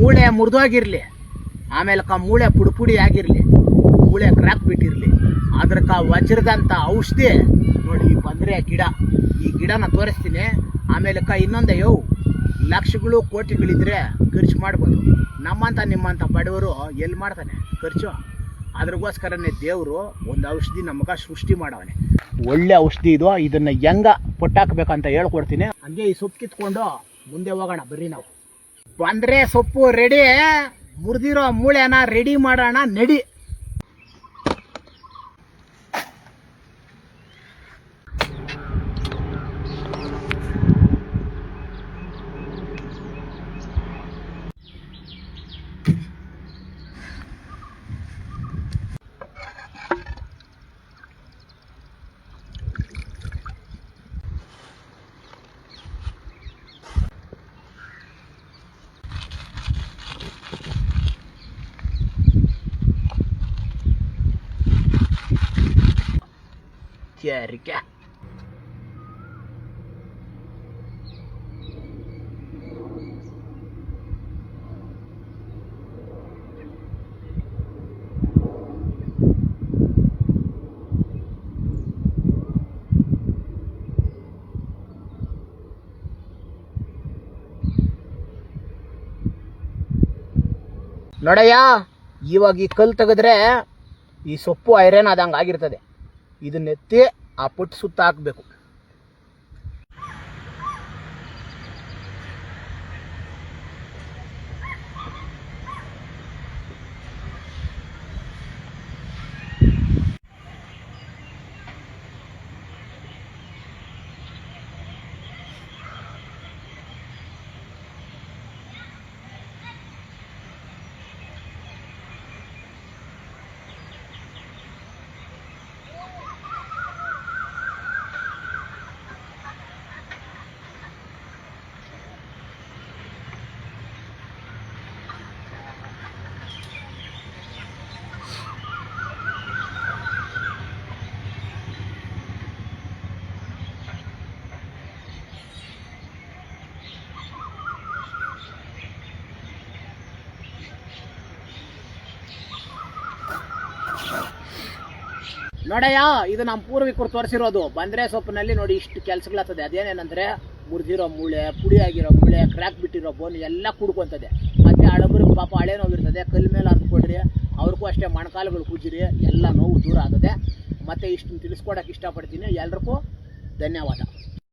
ಮೂಳೆ ಮುರಿದೋಗಿರ್ಲಿ, ಆಮೇಲೆ ಮೂಳೆ ಪುಡಿ ಆಗಿರಲಿ, ಮೂಳೆ ಕ್ರ್ಯಾಕ್ ಬಿಟ್ಟಿರಲಿ, ಅದ್ರಕ್ಕ ವಜ್ರದಂಥ ಔಷಧಿ ನೋಡಿ. ಈ ಬಂದರೆ ಗಿಡ, ಈ ಗಿಡನ ತೋರಿಸ್ತೀನಿ. ಆಮೇಲೆ ಇನ್ನೊಂದೇ ಲಕ್ಷಗಳು ಕೋಟಿಗಳಿದ್ರೆ ಖರ್ಚು ಮಾಡ್ಬೋದು. ನಮ್ಮಂಥ ನಿಮ್ಮಂಥ ಬಡವರು ಎಲ್ಲಿ ಮಾಡ್ತಾನೆ ಖರ್ಚು? ಅದ್ರಗೋಸ್ಕರನೇ ದೇವರು ಒಂದು ಔಷಧಿ ನಮಗೆ ಸೃಷ್ಟಿ ಮಾಡವನೆ. ಒಳ್ಳೆ ಔಷಧಿ ಇದು. ಇದನ್ನ ಹೆಂಗ ಪೊಟ್ಟಾಕ್ಬೇಕಂತ ಹೇಳ್ಕೊಡ್ತೀನಿ. ಹಂಗೆ ಈ ಸೊಪ್ಪು ಕಿತ್ಕೊಂಡು ಮುಂದೆ ಹೋಗೋಣ ಬರ್ರಿ. ನಾವು ಬಂದರೆ ಸೊಪ್ಪು ರೆಡಿ, ಮುರಿದಿರೋ ಮೂಳೆನ ರೆಡಿ ಮಾಡೋಣ ನಡಿ. Jerika. ನೋಡಯ್ಯ, ಇವಾಗ ಈ ಕಲ್ಲು ತೆಗೆದ್ರೆ ಈ ಸೊಪ್ಪು ಐರನ್ ಆದಂಗೆ ಆಗಿರ್ತದೆ. ಇದನ್ನೆತ್ತಿ ಆ ಪುಟ್ಟು ಸುತ್ತ ಹಾಕಬೇಕು. ನೋಡಯ್ಯ, ಇದು ನಮ್ಮ ಪೂರ್ವಿಕರು ತೋರಿಸಿರೋದು. ಬಂದರೆ ಸೊಪ್ಪಿನಲ್ಲಿ ನೋಡಿ ಇಷ್ಟು ಕೆಲಸಗಳಾಗ್ತದೆ. ಅದೇನೇನಂದರೆ ಮುರಿದಿರೋ ಮೂಳೆ, ಪುಡಿ ಆಗಿರೋ ಮೂಳೆ, ಕ್ರ್ಯಾಕ್ ಬಿಟ್ಟಿರೋ ಬೋನ್ ಎಲ್ಲ ಕುಡ್ಕೊತದೆ. ಮತ್ತು ಹಳಬರಿಗೆ ಪಾಪ ಹಳೆ ನೋವಿರ್ತದೆ, ಕಲ್ಲು ಮೇಲೆ ಅಂದ್ಕೊಡ್ರಿ. ಅವ್ರಿಗೂ ಅಷ್ಟೇ ಮೊಣಕಾಲುಗಳು ಕುಜ್ಜಿರಿ, ಎಲ್ಲ ನೋವು ದೂರ ಆಗ್ತದೆ. ಮತ್ತು ಇಷ್ಟನ್ನು ತಿಳಿಸ್ಕೊಡೋಕೆ ಇಷ್ಟಪಡ್ತೀನಿ. ಎಲ್ರಿಗೂ ಧನ್ಯವಾದ.